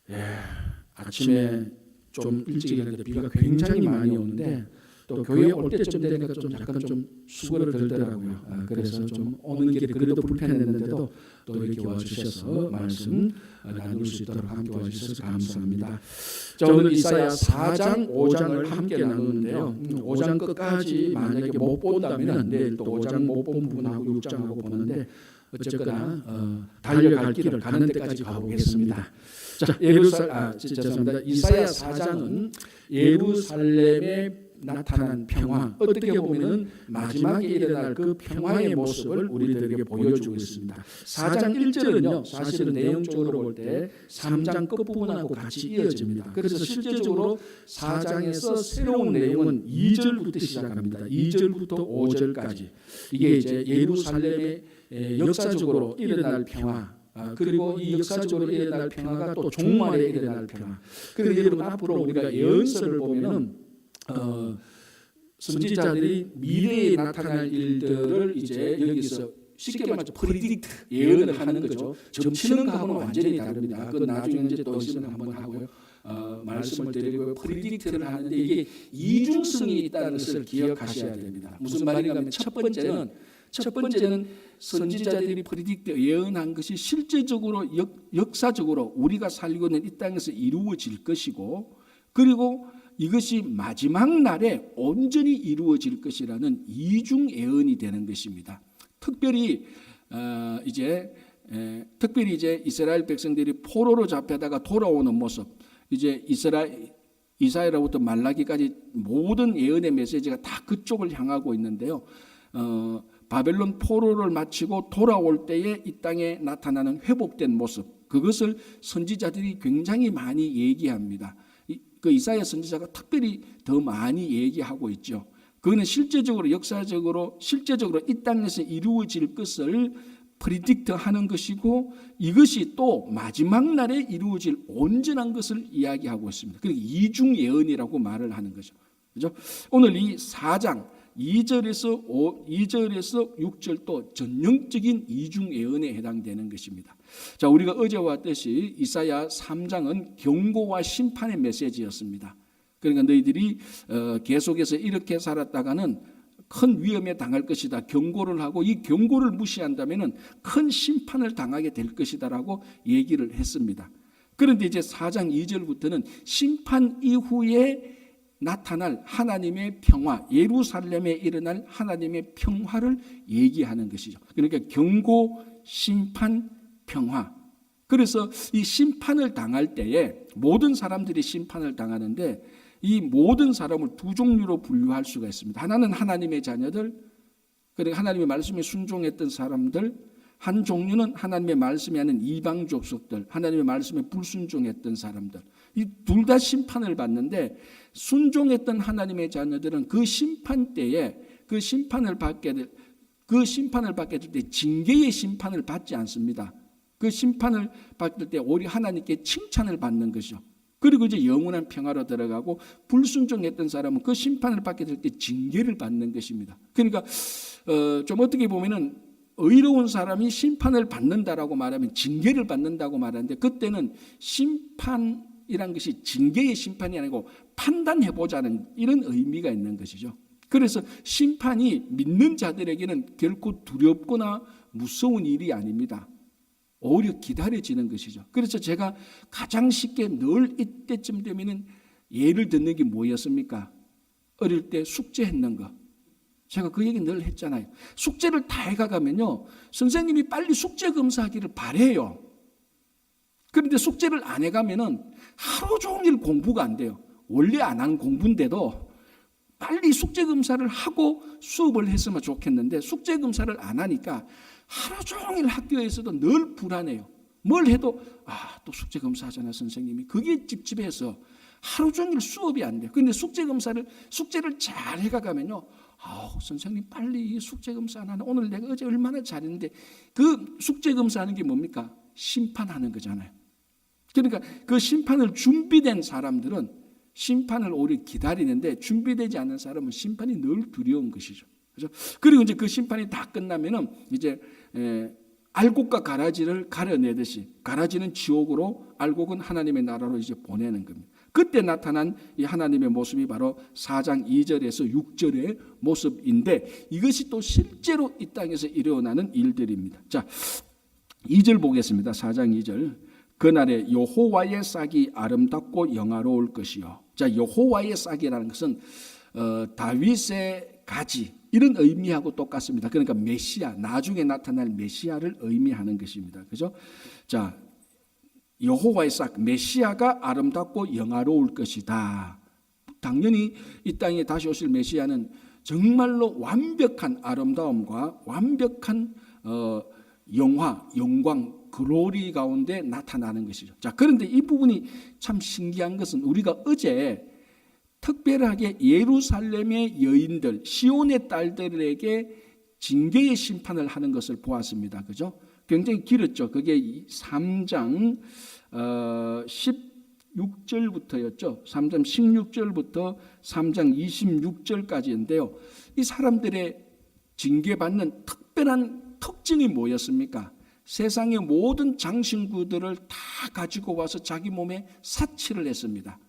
예, 아침에 좀 일찍 일어났는데 비가 굉장히 많이 오는데 또 교회 올 때쯤 되니까 좀 약간 좀 수고들더라고요. 그래서 좀 오는 길이 그래도 불편했는데도 또 이렇게 와주셔서 말씀 나눌 수 있도록 함께 와주셔서 감사합니다. 자, 오늘 이사야 4장, 5장을 함께 나누는데요. 5장 끝까지 만약에 못 본다면 내일 또 5장 못 본 부분하고 6장하고 보는데 어쨌거나 달려갈 길을 가는 데까지 가보겠습니다. 자, 죄송합니다. 이사야 4장은 예루살렘에 나타난 평화, 어떻게 보면 마지막에 일어날 그 평화의 모습을 우리들에게 보여주고 있습니다. 4장 1절은요 사실은 내용적으로 볼 때 3장 끝부분하고 같이 이어집니다. 그래서 실제적으로 4장에서 새로운 내용은 2절부터 시작합니다. 2절부터 5절까지 이게 이제 예루살렘의 역사적으로 일어날 평화, 그리고 이 역사적으로 일어날 평화가 또 종말에 일어날 평화. 그런데 여러분 앞으로 우리가 예언서를 보면은 선지자들이 미래에 나타날 일들을 이제 여기서 쉽게 말해서 프리딕트 예언을 하는 거죠. 점치는 거하고는 완전히 다릅니다. 그 나중에 이제 또 있으면 한번 하고요. 말씀을 드리고 프리딕트를 하는데 이게 이중성이 있다는 것을 기억하셔야 됩니다. 무슨 말인가 하면 첫 번째는 선지자들이 프리딕트 예언한 것이 실제적으로 역사적으로 우리가 살고 있는 이 땅에서 이루어질 것이고, 그리고 이것이 마지막 날에 온전히 이루어질 것이라는 이중 예언이 되는 것입니다. 특별히 이제 이스라엘 백성들이 포로로 잡혀다가 돌아오는 모습, 이제 이사야로부터 말라기까지 모든 예언의 메시지가 다 그쪽을 향하고 있는데요. 바벨론 포로를 마치고 돌아올 때에 이 땅에 나타나는 회복된 모습, 그것을 선지자들이 굉장히 많이 얘기합니다. 그 이사야 선지자가 특별히 더 많이 얘기하고 있죠. 그거는 실제적으로 역사적으로 실제적으로 이 땅에서 이루어질 것을 프리딕트하는 것이고, 이것이 또 마지막 날에 이루어질 온전한 것을 이야기하고 있습니다. 그러니까 이중 예언이라고 말을 하는 거죠. 그렇죠? 오늘 이 4장 2절에서 6절도 전형적인 이중 예언에 해당되는 것입니다. 자, 우리가 어제 왔듯이 이사야 3장은 경고와 심판의 메시지였습니다. 그러니까 너희들이 계속해서 이렇게 살았다가는 큰 위험에 당할 것이다 경고를 하고, 이 경고를 무시한다면 큰 심판을 당하게 될 것이다라고 얘기를 했습니다. 그런데 이제 4장 2절부터는 심판 이후에 나타날 하나님의 평화, 예루살렘에 일어날 하나님의 평화를 얘기하는 것이죠. 그러니까 경고, 심판, 평화. 그래서 이 심판을 당할 때에 모든 사람들이 심판을 당하는데, 이 모든 사람을 두 종류로 분류할 수가 있습니다. 하나는 하나님의 자녀들, 그리고 하나님의 말씀에 순종했던 사람들, 한 종류는 하나님의 말씀이 아닌 이방 족속들, 하나님의 말씀에 불순종했던 사람들. 이 둘 다 심판을 받는데, 순종했던 하나님의 자녀들은 그 심판 때에 그 심판을 받게 될 때 징계의 심판을 받지 않습니다. 그 심판을 받을 때 오히려 하나님께 칭찬을 받는 것이죠. 그리고 이제 영원한 평화로 들어가고, 불순종했던 사람은 그 심판을 받게 될 때 징계를 받는 것입니다. 그러니까 좀 어떻게 보면은 의로운 사람이 심판을 받는다라고 말하면 징계를 받는다고 말하는데, 그때는 심판이란 것이 징계의 심판이 아니고 판단해보자는 이런 의미가 있는 것이죠. 그래서 심판이 믿는 자들에게는 결코 두렵거나 무서운 일이 아닙니다. 오히려 기다려지는 것이죠. 그래서 제가 가장 쉽게 늘 이때쯤 되면은 예를 듣는 게 뭐였습니까? 어릴 때 숙제했는 거. 제가 그 얘기 늘 했잖아요. 숙제를 다 해가면요, 선생님이 빨리 숙제 검사하기를 바래요. 그런데 숙제를 안 해가면은 하루 종일 공부가 안 돼요. 원래 안 한 공부인데도 빨리 숙제 검사를 하고 수업을 했으면 좋겠는데, 숙제 검사를 안 하니까 하루 종일 학교에서도 늘 불안해요. 뭘 해도 또 숙제 검사하잖아 선생님이. 그게 찝찝해서 하루 종일 수업이 안 돼요. 그런데 숙제를 잘 해가면요, 선생님 빨리 숙제 검사 안 하나. 오늘 내가 어제 얼마나 잘했는데. 그 숙제 검사하는 게 뭡니까? 심판하는 거잖아요. 그러니까 그 심판을 준비된 사람들은 심판을 오히려 기다리는데, 준비되지 않은 사람은 심판이 늘 두려운 것이죠. 그렇죠? 그리고 이제 그 심판이 다 끝나면은 이제 알곡과 가라지를 가려내듯이 가라지는 지옥으로 알곡은 하나님의 나라로 이제 보내는 겁니다. 그때 나타난 이 하나님의 모습이 바로 4장 2절에서 6절의 모습인데 이것이 또 실제로 이 땅에서 일어나는 일들입니다. 자, 2절 보겠습니다. 4장 2절. 그날에 여호와의 싹이 아름답고 영화로울 것이요. 자, 여호와의 싹이라는 것은 다윗의 가지 이런 의미하고 똑같습니다. 그러니까 메시아, 나중에 나타날 메시아를 의미하는 것입니다. 그죠? 자, 여호와의 싹, 메시아가 아름답고 영화로울 것이다. 당연히 이 땅에 다시 오실 메시아는 정말로 완벽한 아름다움과 완벽한 영광, 글로리 가운데 나타나는 것이죠. 자, 그런데 이 부분이 참 신기한 것은 우리가 어제 특별하게 예루살렘의 여인들, 시온의 딸들에게 징계의 심판을 하는 것을 보았습니다. 그죠? 굉장히 길었죠. 그게 3장 16절부터였죠. 3장 16절부터 3장 26절까지인데요. 이 사람들의 징계받는 특별한 특징이 뭐였습니까? 세상의 모든 장신구들을 다 가지고 와서 자기 몸에 사치를 했습니다.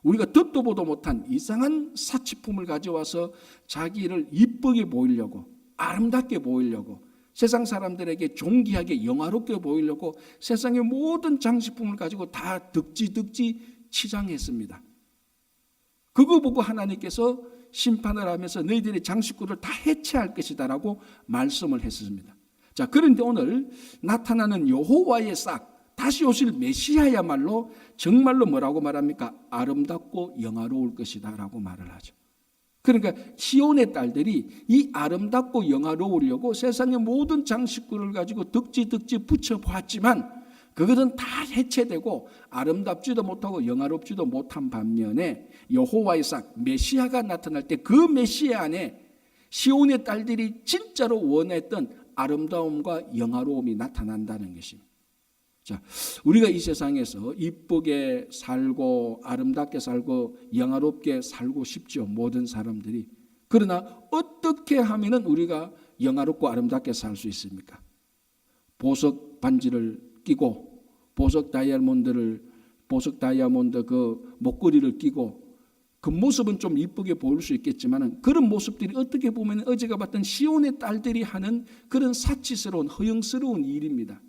우리가 듣도 보도 못한 이상한 사치품을 가져와서 자기를 이쁘게 보이려고, 아름답게 보이려고, 세상 사람들에게 존귀하게 영화롭게 보이려고 세상의 모든 장식품을 가지고 다 득지 치장했습니다. 그거 보고 하나님께서 심판을 하면서 너희들의 장식구를 다 해체할 것이다라고 말씀을 했습니다. 자, 그런데 오늘 나타나는 여호와의 싹, 다시 오실 메시아야말로 정말로 뭐라고 말합니까? 아름답고 영화로울 것이다 라고 말을 하죠. 그러니까 시온의 딸들이 이 아름답고 영화로우려고 세상의 모든 장식구를 가지고 득지 붙여보았지만 그것은 다 해체되고 아름답지도 못하고 영화롭지도 못한 반면에 여호와의 싹, 메시아가 나타날 때 그 메시아 안에 시온의 딸들이 진짜로 원했던 아름다움과 영화로움이 나타난다는 것입니다. 자, 우리가 이 세상에서 이쁘게 살고 아름답게 살고 영화롭게 살고 싶죠. 모든 사람들이. 그러나 어떻게 하면은 우리가 영화롭고 아름답게 살 수 있습니까? 보석 반지를 끼고 보석 다이아몬드 그 목걸이를 끼고 그 모습은 좀 이쁘게 보일 수 있겠지만 그런 모습들이 어떻게 보면 어제가 봤던 시온의 딸들이 하는 그런 사치스러운 허영스러운 일입니다.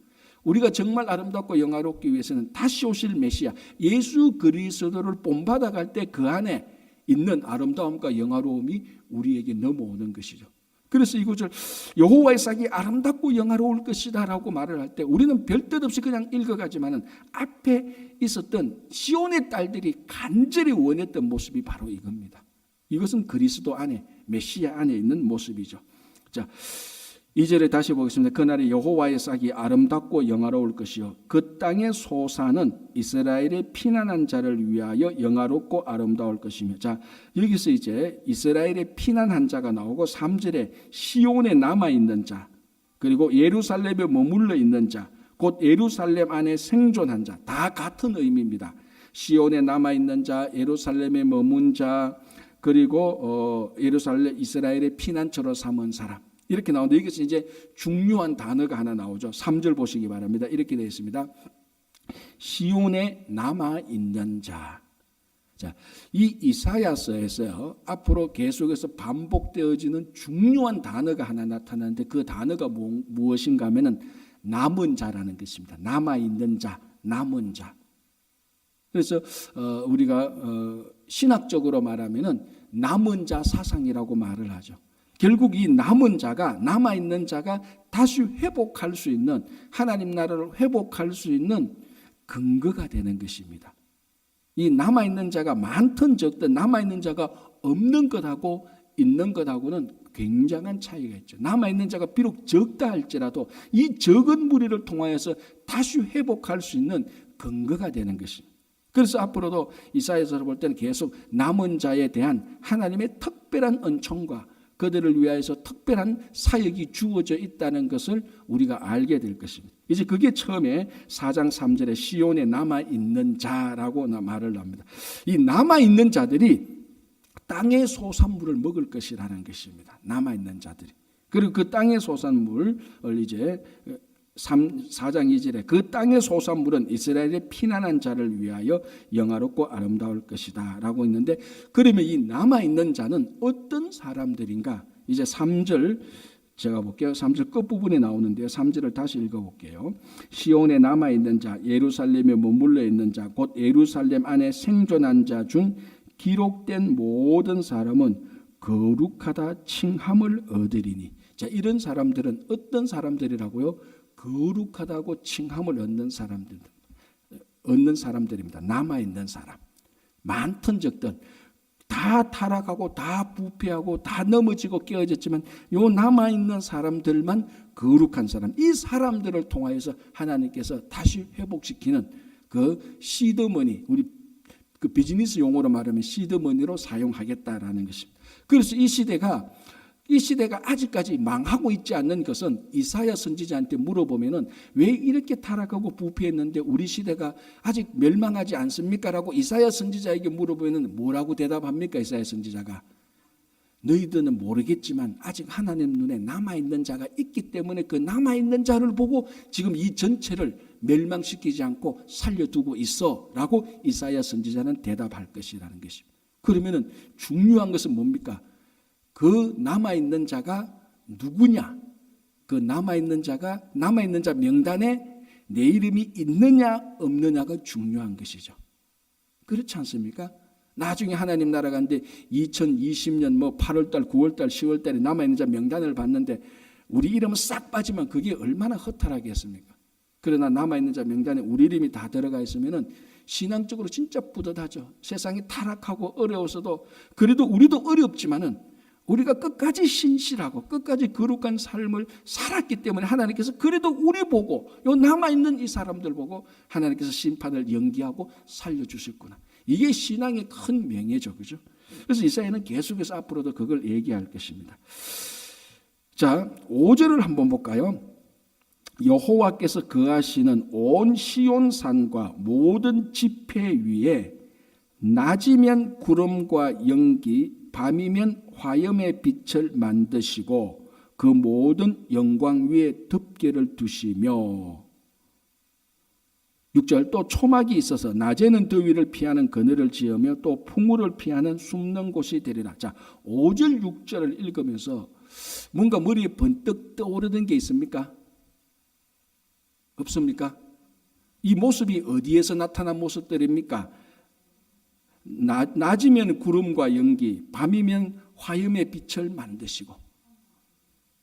우리가 정말 아름답고 영화롭기 위해서는 다시 오실 메시아 예수 그리스도를 본받아갈 때 그 안에 있는 아름다움과 영화로움이 우리에게 넘어오는 것이죠. 그래서 이 구절 여호와의 싹이 아름답고 영화로울 것이다 라고 말을 할 때 우리는 별뜻 없이 그냥 읽어가지만 앞에 있었던 시온의 딸들이 간절히 원했던 모습이 바로 이겁니다. 이것은 그리스도 안에 메시아 안에 있는 모습이죠. 자, 2절에 다시 보겠습니다. 그날에 여호와의 싹이 아름답고 영화로울 것이요 그 땅의 소산은 이스라엘의 피난한 자를 위하여 영화롭고 아름다울 것이며. 자, 여기서 이제 이스라엘의 피난한 자가 나오고 3절에 시온에 남아있는 자 그리고 예루살렘에 머물러 있는 자 곧 예루살렘 안에 생존한 자 다 같은 의미입니다. 시온에 남아있는 자, 예루살렘에 머문 자 그리고 예루살렘 이스라엘의 피난처로 삼은 사람 이렇게 나오는데 이것은 이제 중요한 단어가 하나 나오죠. 3절 보시기 바랍니다. 이렇게 되어 있습니다. 시온에 남아있는 자. 자, 이 이사야서에서 앞으로 계속해서 반복되어지는 중요한 단어가 하나 나타나는데 그 단어가 무엇인가 하면은 남은 자라는 것입니다. 남아있는 자, 남은 자. 그래서 우리가 신학적으로 말하면은 남은 자 사상이라고 말을 하죠. 결국 이 남은 자가 남아있는 자가 다시 회복할 수 있는 하나님 나라를 회복할 수 있는 근거가 되는 것입니다. 이 남아있는 자가 많든 적든 남아있는 자가 없는 것하고 있는 것하고는 굉장한 차이가 있죠. 남아있는 자가 비록 적다 할지라도 이 적은 무리를 통하여서 다시 회복할 수 있는 근거가 되는 것입니다. 그래서 앞으로도 이사야서를 볼 때는 계속 남은 자에 대한 하나님의 특별한 은총과 그들을 위하여서 특별한 사역이 주어져 있다는 것을 우리가 알게 될 것입니다. 이제 그게 처음에 4장 3절에 시온에 남아있는 자라고 말을 합니다. 이 남아있는 자들이 땅의 소산물을 먹을 것이라는 것입니다. 남아있는 자들이. 그리고 그 땅의 소산물을 이제 4장 2절에 그 땅의 소산물은 이스라엘의 피난한 자를 위하여 영화롭고 아름다울 것이다 라고 있는데, 그러면 이 남아있는 자는 어떤 사람들인가? 이제 3절 제가 볼게요. 3절 끝부분에 나오는데요. 3절을 다시 읽어볼게요. 시온에 남아있는 자, 예루살렘에 머물러 있는 자, 곧 예루살렘 안에 생존한 자 중 기록된 모든 사람은 거룩하다 칭함을 얻으리니. 자, 이런 사람들은 어떤 사람들이라고요? 거룩하다고 칭함을 얻는 사람들입니다. 남아있는 사람. 많든 적든 다 타락하고 다 부패하고 다 넘어지고 깨어졌지만 요 남아있는 사람들만 거룩한 사람, 이 사람들을 통하여서 하나님께서 다시 회복시키는 그 시드머니, 우리 그 비즈니스 용어로 말하면 시드머니로 사용하겠다라는 것입니다. 그래서 이 시대가 아직까지 망하고 있지 않는 것은 이사야 선지자한테 물어보면은 왜 이렇게 타락하고 부패했는데 우리 시대가 아직 멸망하지 않습니까? 라고 이사야 선지자에게 물어보면은 뭐라고 대답합니까? 이사야 선지자가 너희들은 모르겠지만 아직 하나님 눈에 남아있는 자가 있기 때문에 그 남아있는 자를 보고 지금 이 전체를 멸망시키지 않고 살려두고 있어 라고 이사야 선지자는 대답할 것이라는 것입니다. 그러면은 중요한 것은 뭡니까? 그 남아있는 자가 누구냐? 그 남아있는 자 명단에 내 이름이 있느냐 없느냐가 중요한 것이죠. 그렇지 않습니까? 나중에 하나님 나라 가는데 2020년 8월달, 9월달, 10월달에 남아있는 자 명단을 봤는데 우리 이름은 싹 빠지면 그게 얼마나 허탈하겠습니까? 그러나 남아있는 자 명단에 우리 이름이 다 들어가 있으면은 신앙적으로 진짜 뿌듯하죠. 세상이 타락하고 어려워서도 그래도 우리도 어렵지만은 우리가 끝까지 신실하고 끝까지 거룩한 삶을 살았기 때문에 하나님께서 그래도 우리 보고 요 남아있는 이 사람들 보고 하나님께서 심판을 연기하고 살려주셨구나. 이게 신앙의 큰 명예죠. 그죠? 그래서 이사야는 계속해서 앞으로도 그걸 얘기할 것입니다. 자, 5절을 한번 볼까요? 여호와께서 거하시는 온 시온산과 모든 지폐 위에 낮이면 구름과 연기, 밤이면 화염의 빛을 만드시고 그 모든 영광 위에 덮개를 두시며 6절 또 초막이 있어서 낮에는 더위를 피하는 그늘을 지으며 또 풍우를 피하는 숨는 곳이 되리라. 자, 5절 6절을 읽으면서 뭔가 머리에 번뜩 떠오르는 게 있습니까? 없습니까? 이 모습이 어디에서 나타난 모습들입니까? 낮이면 구름과 연기, 밤이면 화염의 빛을 만드시고.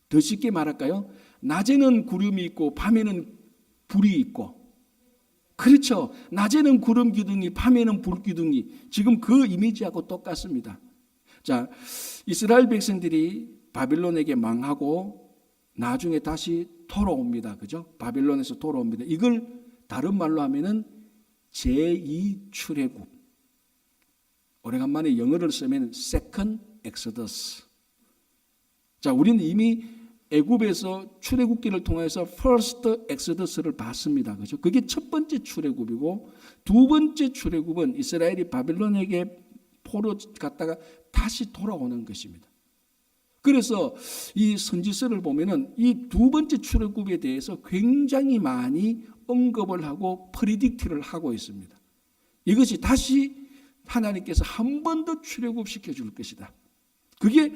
더 쉽게 말할까요? 낮에는 구름이 있고 밤에는 불이 있고. 그렇죠. 낮에는 구름 기둥이, 밤에는 불 기둥이. 지금 그 이미지하고 똑같습니다. 자, 이스라엘 백성들이 바빌론에게 망하고 나중에 다시 돌아옵니다. 그죠? 바빌론에서 돌아옵니다. 이걸 다른 말로 하면은 제2 출애굽. 오래간만에 영어를 쓰면 Second Exodus. 자, 우리는 이미 애굽에서 출애굽기를 통해서 First Exodus를 봤습니다. 그죠? 그게 첫 번째 출애굽이고 두 번째 출애굽은 이스라엘이 바빌론에게 포로 갔다가 다시 돌아오는 것입니다. 그래서 이 선지서를 보면은 이 두 번째 출애굽에 대해서 굉장히 많이 언급을 하고 프리딕트를 하고 있습니다. 이것이 다시 하나님께서 한 번 더 출애굽시켜 줄 것이다. 그게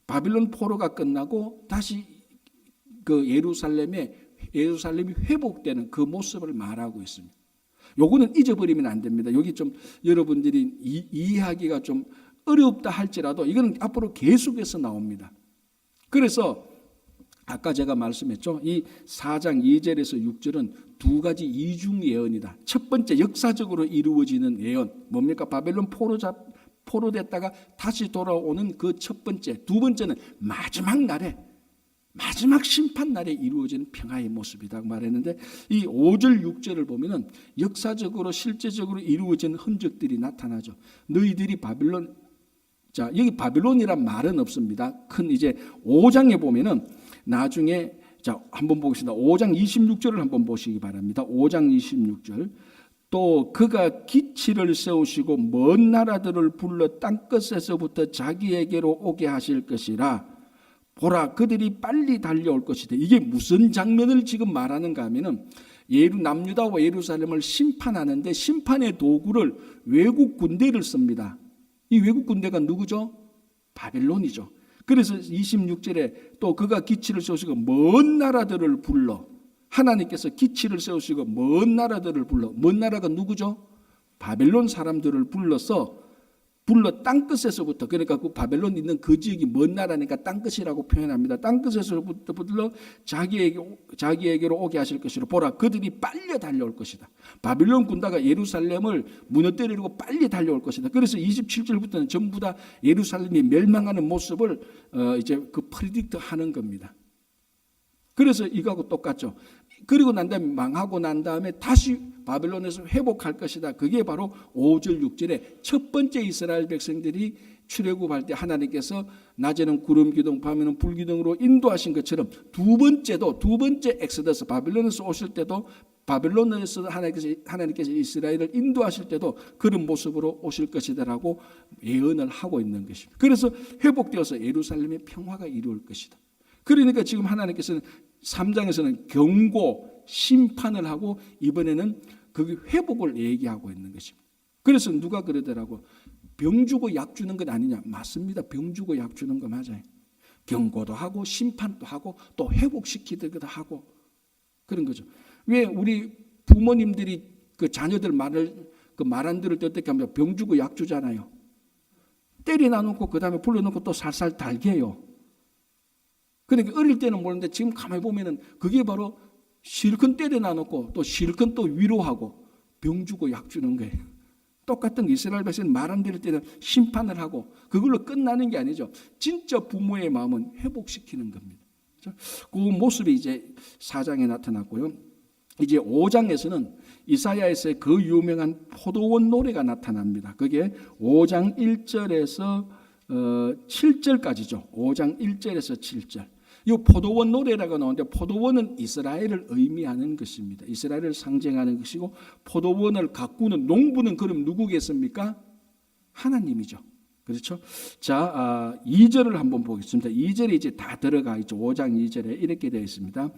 바빌론 포로가 끝나고 다시 그 예루살렘이 회복되는 그 모습을 말하고 있습니다. 요거는 잊어버리면 안 됩니다. 여기 좀 여러분들이 이해하기가 좀 어렵다 할지라도 이거는 앞으로 계속해서 나옵니다. 그래서 아까 제가 말씀했죠. 이 4장 2절에서 6절은 두 가지 이중 예언이다. 첫 번째 역사적으로 이루어지는 예언. 뭡니까? 바벨론 포로 됐다가 다시 돌아오는 그 첫 번째. 두 번째는 마지막 심판 날에 이루어지는 평화의 모습이다 말했는데 이 5절 6절을 보면은 역사적으로 실제적으로 이루어진 흔적들이 나타나죠. 너희들이 바빌론, 자, 여기 바빌론이란 말은 없습니다. 큰 이제 5장에 보면은 나중에 자, 한번 보겠습니다. 5장 26절을 한번 보시기 바랍니다. 5장 26절. 또 그가 기치를 세우시고 먼 나라들을 불러 땅끝에서부터 자기에게로 오게 하실 것이라. 보라 그들이 빨리 달려올 것이다. 이게 무슨 장면을 지금 말하는가 하면은 남유다와 예루살렘을 심판하는데 심판의 도구를 외국 군대를 씁니다. 이 외국 군대가 누구죠? 바벨론이죠. 그래서 26절에 또 그가 기치를 세우시고 먼 나라들을 불러, 하나님께서 기치를 세우시고 먼 나라들을 불러, 먼 나라가 누구죠? 바벨론 사람들을 불러 땅끝에서부터, 그러니까 그 바벨론 있는 그 지역이 먼 나라니까 땅끝이라고 표현합니다. 땅끝에서부터 불러 자기에게로 오게 하실 것이로 보라 그들이 빨리 달려올 것이다. 바벨론 군대가 예루살렘을 무너뜨리려고 빨리 달려올 것이다. 그래서 27절부터는 전부 다 예루살렘이 멸망하는 모습을 이제 그 프리딕트 하는 겁니다. 그래서 이거하고 똑같죠. 그리고 난 다음에 망하고 난 다음에 다시 바벨론에서 회복할 것이다. 그게 바로 5절 6절에 첫 번째 이스라엘 백성들이 출애굽할 때 하나님께서 낮에는 구름 기둥 밤에는 불 기둥으로 인도하신 것처럼 두 번째 엑소더스 바벨론에서 오실 때도 바벨론에서 하나님께서 이스라엘을 인도하실 때도 그런 모습으로 오실 것이다라고 예언을 하고 있는 것입니다. 그래서 회복되어서 예루살렘의 평화가 이루어질 것이다. 그러니까 지금 하나님께서는 3장에서는 경고, 심판을 하고 이번에는 그 회복을 얘기하고 있는 것입니다. 그래서 누가 그러더라고, 병 주고 약 주는 것 아니냐? 맞습니다. 병 주고 약 주는 거 맞아요. 경고도 하고 심판도 하고 또 회복시키기도 하고 그런 거죠. 왜 우리 부모님들이 그 자녀들 말 안 들을 때 어떻게 하면 병 주고 약 주잖아요. 때리나 놓고 그 다음에 불러놓고 또 살살 달게요. 그러니까 어릴 때는 모르는데 지금 가만히 보면은 그게 바로 실컷 때려놔 놓고 또 실컷 또 위로하고 병 주고 약 주는 거예요. 똑같은 이스라엘 백성은 말 안 들을 때는 심판을 하고 그걸로 끝나는 게 아니죠. 진짜 부모의 마음은 회복시키는 겁니다. 그 모습이 이제 4장에 나타났고요. 이제 5장에서는 이사야에서의 그 유명한 포도원 노래가 나타납니다. 그게 5장 1절에서 7절까지죠. 5장 1절에서 7절. 이 포도원 노래라고 나오는데 포도원은 이스라엘을 의미하는 것입니다. 이스라엘을 상징하는 것이고 포도원을 가꾸는 농부는 그럼 누구겠습니까? 하나님이죠. 그렇죠? 자, 2절을 한번 보겠습니다. 2절에 이제 다 들어가 있죠. 5장 2절에 이렇게 되어 있습니다.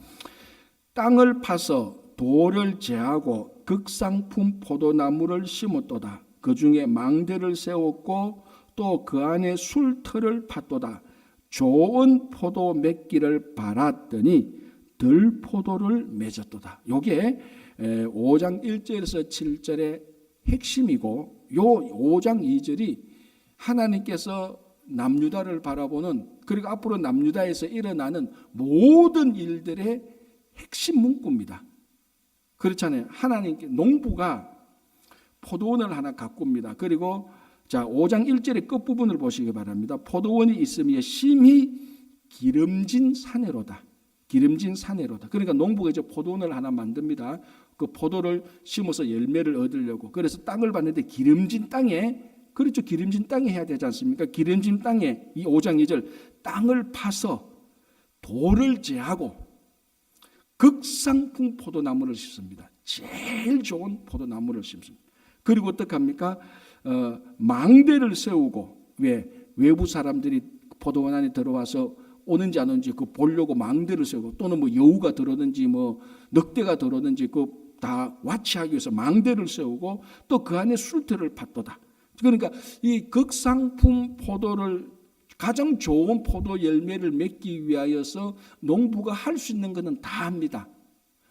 땅을 파서 돌을 제하고 극상품 포도나무를 심었도다. 그 중에 망대를 세웠고 또 그 안에 술터를 팠도다. 좋은 포도 맺기를 바랐더니 들포도를 맺었도다. 요게 5장 1절에서 7절의 핵심이고 요 5장 2절이 하나님께서 남유다를 바라보는 그리고 앞으로 남유다에서 일어나는 모든 일들의 핵심 문구입니다. 그렇잖아요. 하나님께 농부가 포도원을 하나 가꿉니다. 그리고 자, 5장 1절의 끝부분을 보시기 바랍니다. 포도원이 있으며 심히 기름진 사내로다. 기름진 사내로다. 그러니까 농부가 이제 포도원을 하나 만듭니다. 그 포도를 심어서 열매를 얻으려고. 그래서 땅을 봤는데 기름진 땅에, 그렇죠. 기름진 땅에 해야 되지 않습니까? 기름진 땅에 이 5장 2절 땅을 파서 돌을 제하고 극상품 포도나무를 심습니다. 제일 좋은 포도나무를 심습니다. 그리고 어떻게 합니까? 망대를 세우고 외부 사람들이 포도원 안에 들어와서 오는지 안 오는지 그 보려고 망대를 세우고 또는 뭐 여우가 들어오든지 뭐 늑대가 들어오든지 그 다 와치하기 위해서 망대를 세우고 또 그 안에 술터를 팠도다. 그러니까 이 극상품 포도를 가장 좋은 포도 열매를 맺기 위하여서 농부가 할 수 있는 것은 다 합니다.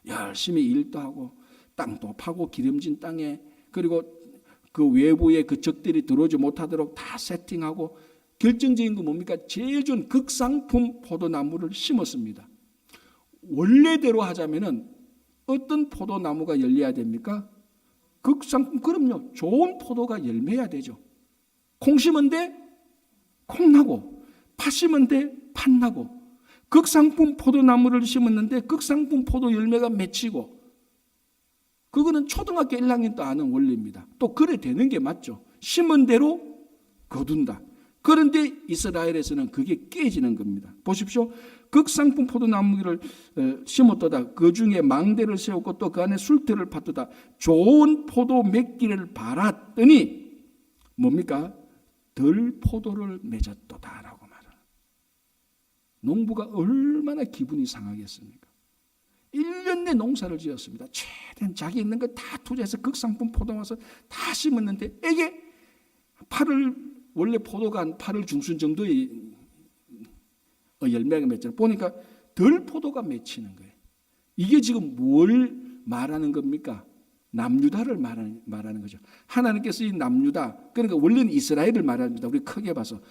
열심히 일도 하고 땅도 파고 기름진 땅에 그리고 그 외부에 그 적들이 들어오지 못하도록 다 세팅하고 결정적인 건 뭡니까? 제일 좋은 극상품 포도나무를 심었습니다. 원래대로 하자면은 어떤 포도나무가 열려야 됩니까? 극상품, 그럼요. 좋은 포도가 열매야 되죠. 콩 심은데 콩 나고 팥 심은데 팥 나고 극상품 포도나무를 심었는데 극상품 포도 열매가 맺히고 그거는 초등학교 1학년도 아는 원리입니다. 또 그래 되는 게 맞죠. 심은 대로 거둔다. 그런데 이스라엘에서는 그게 깨지는 겁니다. 보십시오. 극상품 포도나무를 심었도다. 그 중에 망대를 세웠고 또 그 안에 술터를 팠도다. 좋은 포도 맺기를 바랐더니 뭡니까? 덜 포도를 맺었도다라고 말합니다. 농부가 얼마나 기분이 상하겠습니까? 1년 내 농사를 지었습니다. 최대한 자기 있는 거 다 투자해서 극상품 포도 와서 다 심었는데 이게 원래 포도가 8월 중순 정도의 열매가 맺잖아요. 보니까 덜 포도가 맺히는 거예요. 이게 지금 뭘 말하는 겁니까? 남유다를 말하는 거죠. 하나님께서 이 남유다, 그러니까 원래는 이스라엘을 말합니다. 우리 크게 봐서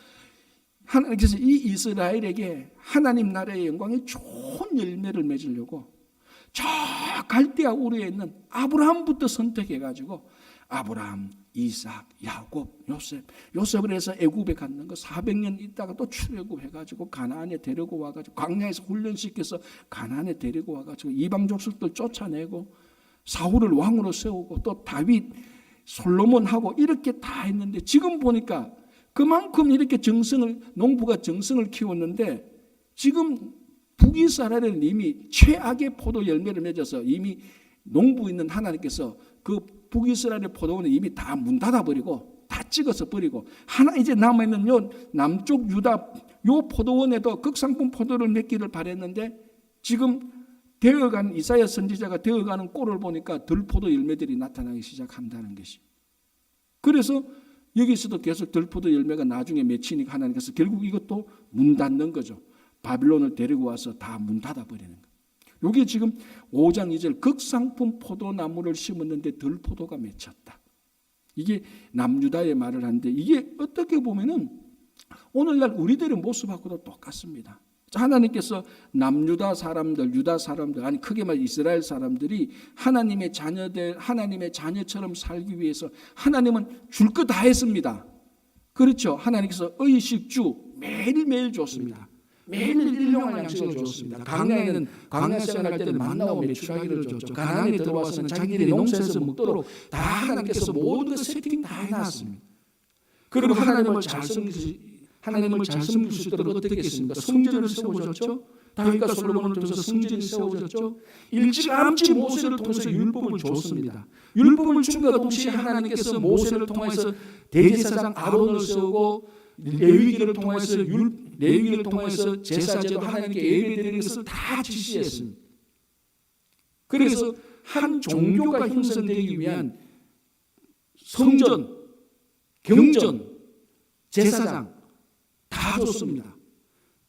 하나님께서 이 이스라엘에게 하나님 나라의 영광이 좋은 열매를 맺으려고 저 갈대아 우르에 있는 아브라함부터 선택해가지고 아브라함, 이삭, 야곱, 요셉을 해서 애굽에 갔는 거 400년 있다가 또 출애굽해가지고 가나안에 데리고 와가지고 광야에서 훈련시켜서 가나안에 데리고 와가지고 이방 족속들 쫓아내고 사울을 왕으로 세우고 또 다윗, 솔로몬하고 이렇게 다 했는데 지금 보니까 그만큼 이렇게 농부가 정성을 키웠는데 지금 북이스라엘은 이미 최악의 포도 열매를 맺어서 이미 농부 있는 하나님께서 그 북이스라엘의 포도원은 이미 다 문 닫아버리고 다 찍어서 버리고 이제 남아있는 요 남쪽 유다 요 포도원에도 극상품 포도를 맺기를 바랬는데 지금 되어가는 이사야 선지자가 되어가는 꼴을 보니까 들포도 열매들이 나타나기 시작한다는 것이. 그래서 여기서도 계속 들포도 열매가 나중에 맺히니까 하나님께서 결국 이것도 문 닫는 거죠. 바빌론을 데리고 와서 다 문 닫아버리는 거예요. 여기 지금 5장 2절 극상품 포도나무를 심었는데 들포도가 맺혔다. 이게 남유다의 말을 하는데 이게 어떻게 보면은 오늘날 우리들의 모습하고도 똑같습니다. 하나님께서 남유다 사람들, 유다 사람들, 아니 크게 말해 이스라엘 사람들이 하나님의 자녀처럼 살기 위해서 하나님은 줄 거 다 했습니다. 그렇죠. 하나님께서 의식주 매일매일 줬습니다. 매일 일용할 양식을 줬습니다. 광야에는 광야 생활할 때는 만나고 메추라기를 줬죠. 가나안에 들어와서는 자기들이 농사에서 먹도록 다 하나님께서 모든 것 세팅 다 해놨습니다. 그리고 하나님을 잘 섬길 수 있도록 어떻게 했습니까? 성전을 세워줬죠. 다윗과 솔로몬을 통해서 성전이 세워졌죠. 일찌감치 모세를 통해서 율법을 줬습니다. 율법을 준과 동시에 하나님께서 모세를 통해서 대제사장 아론을 세우고 레위기를 통해서 제사제도 하나님께 예배드리는 것을 다 지시했습니다. 그래서 한 종교가 형성되기 위한 성전, 경전, 제사장 다 줬습니다.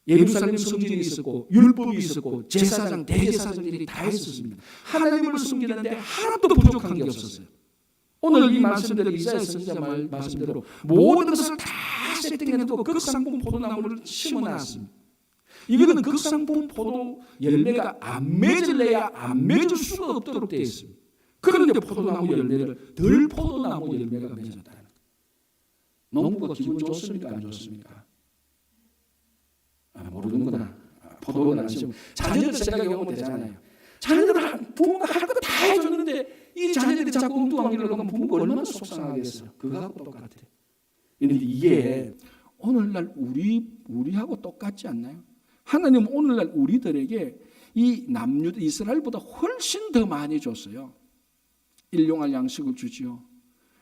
예루살렘 성전이 있었고 율법이 있었고 제사장, 대제사장들이 다 있었습니다. 하나님을 섬기는데 하나도 부족한 게 없었어요. 오늘 이 말씀대로 이사야 선지자 말씀대로 모든 것을 다 세팅해놓고 극상품 포도나무를 심어놨습니다. 이거는 극상품 포도 열매가 안 맺을래야 안 맺을 수가 없도록 되어 있습니다. 그런데 포도나무 열매를 덜 포도나무 열매가 맺었다는 거예요. 농부가 기분 좋습니까? 안 좋습니까? 모르는구나. 포도는 안 심고 자녀들 생각해보면 되잖아요. 자녀들 부모가 할 거 다 해줬는데 이 자녀들이 자꾸 엉뚱한 길로 가면 부모가 얼마나 속상하겠어요. 그거하고 똑같아요. 그런데 이게 오늘날 우리하고 똑같지 않나요? 하나님은 오늘날 우리들에게 이 남유다 이스라엘보다 훨씬 더 많이 줬어요. 일용할 양식을 주지요.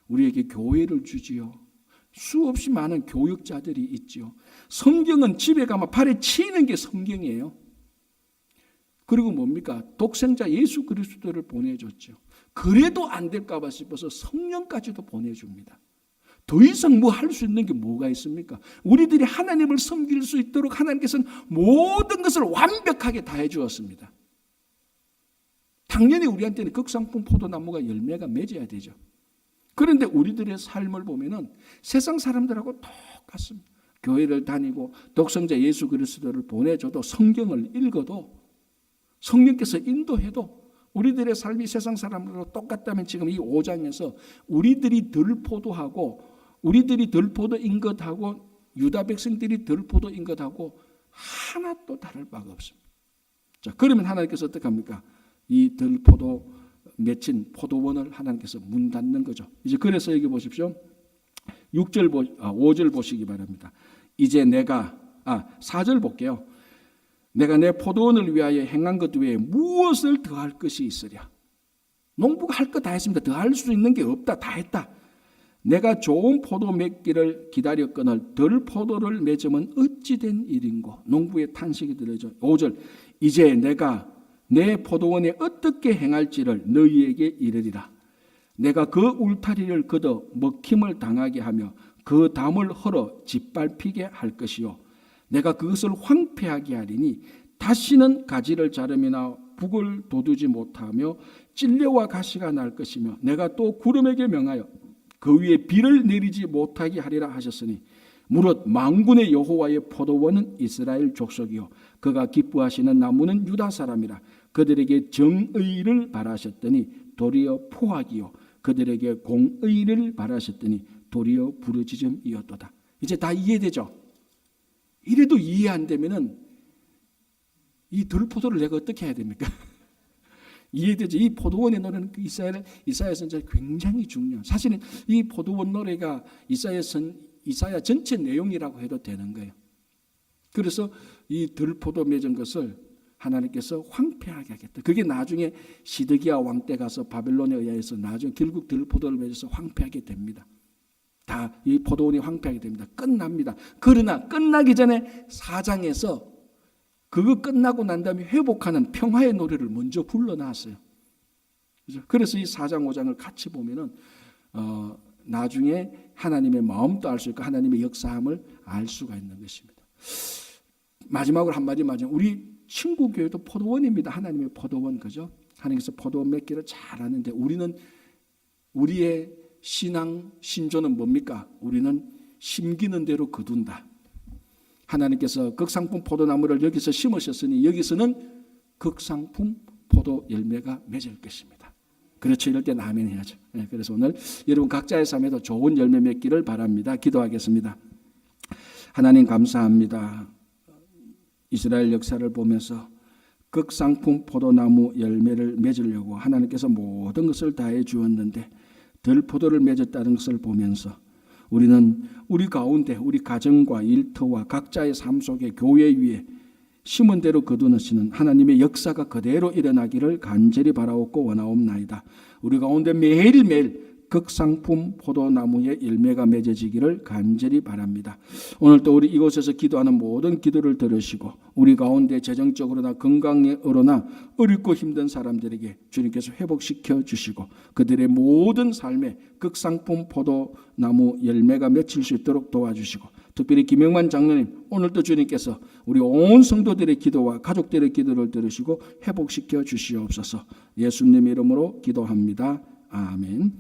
우리에게 교회를 주지요. 수없이 많은 교육자들이 있지요. 성경은 집에 가면 발에 치이는 게 성경이에요. 그리고 뭡니까? 독생자 예수 그리스도를 보내줬죠. 그래도 안 될까 봐 싶어서 성령까지도 보내줍니다. 더 이상 뭐 할 수 있는 게 뭐가 있습니까? 우리들이 하나님을 섬길 수 있도록 하나님께서는 모든 것을 완벽하게 다 해주었습니다. 당연히 우리한테는 극상품 포도나무가 열매가 맺어야 되죠. 그런데 우리들의 삶을 보면은 세상 사람들하고 똑같습니다. 교회를 다니고 독생자 예수 그리스도를 보내줘도 성경을 읽어도 성령께서 인도해도 우리들의 삶이 세상 사람들과 똑같다면 지금 이 5장에서 우리들이 덜 포도인 것하고 유다 백성들이 덜 포도인 것하고 하나도 다를 바가 없습니다. 자, 그러면 하나님께서 어떻게 합니까? 이 덜 포도 맺힌 포도원을 하나님께서 문 닫는 거죠. 이제 그래서 여기 보십시오. 5절 보시기 바랍니다. 이제 4절 볼게요. 내가 내 포도원을 위하여 행한 것 외에 무엇을 더할 것이 있으랴. 농부가 할 것 다 했습니다. 더 할 수 있는 게 없다. 다 했다. 내가 좋은 포도 맺기를 기다렸거늘 덜 포도를 맺으면 어찌 된 일인고. 농부의 탄식이 들려져. 5절 이제 내가 내 포도원에 어떻게 행할지를 너희에게 이르리라. 내가 그 울타리를 걷어 먹힘을 당하게 하며 그 담을 헐어 짓밟히게 할 것이요 내가 그것을 황폐하게 하리니 다시는 가지를 자름이나 북을 돋우지 못하며 찔레와 가시가 날 것이며 내가 또 구름에게 명하여 그 위에 비를 내리지 못하게 하리라 하셨으니 무릇 만군의 여호와의 포도원은 이스라엘 족속이요 그가 기뻐하시는 나무는 유다 사람이라. 그들에게 정의를 바라셨더니 도리어 포악이요 그들에게 공의를 바라셨더니 도리어 부르짖음이었도다. 이제 다 이해되죠? 이래도 이해 안 되면은 이 들포도를 내가 어떻게 해야 됩니까? 이해되죠? 이 포도원의 노래는 이사야 선지자 굉장히 중요한. 사실은 이 포도원 노래가 이사야 전체 내용이라고 해도 되는 거예요. 그래서 이 들포도 맺은 것을 하나님께서 황폐하게 하겠다. 그게 나중에 시드기야 왕 때 가서 바벨론에 의해서 나중에 결국 들포도를 맺어서 황폐하게 됩니다. 다 이 포도원이 황폐하게 됩니다. 끝납니다. 그러나 끝나기 전에 4장에서 그거 끝나고 난 다음에 회복하는 평화의 노래를 먼저 불러놨어요. 그래서 이 4장 5장을 같이 보면은 나중에 하나님의 마음도 알 수 있고 하나님의 역사함을 알 수가 있는 것입니다. 마지막으로 한마디 말하자면 우리 친구 교회도 포도원입니다. 하나님의 포도원, 그죠? 하나님께서 포도원 맺기를 잘하는데 우리는 우리의 신앙 신조는 뭡니까? 우리는 심기는 대로 거둔다. 하나님께서 극상품 포도나무를 여기서 심으셨으니 여기서는 극상품 포도 열매가 맺을 것입니다. 그렇죠. 이럴 때 아멘 해야죠. 네, 그래서 오늘 여러분 각자의 삶에도 좋은 열매 맺기를 바랍니다. 기도하겠습니다. 하나님 감사합니다. 이스라엘 역사를 보면서 극상품 포도나무 열매를 맺으려고 하나님께서 모든 것을 다해 주었는데 덜 포도를 맺었다는 것을 보면서 우리는 우리 가운데 우리 가정과 일터와 각자의 삶 속에 교회 위에 심은 대로 거두시는 하나님의 역사가 그대로 일어나기를 간절히 바라옵고 원하옵나이다. 우리 가운데 매일매일 극상품 포도나무의 열매가 맺어지기를 간절히 바랍니다. 오늘도 우리 이곳에서 기도하는 모든 기도를 들으시고 우리 가운데 재정적으로나 건강으로나 어렵고 힘든 사람들에게 주님께서 회복시켜 주시고 그들의 모든 삶에 극상품 포도나무 열매가 맺힐 수 있도록 도와주시고 특별히 김영만 장로님 오늘도 주님께서 우리 온 성도들의 기도와 가족들의 기도를 들으시고 회복시켜 주시옵소서. 예수님 이름으로 기도합니다. 아멘.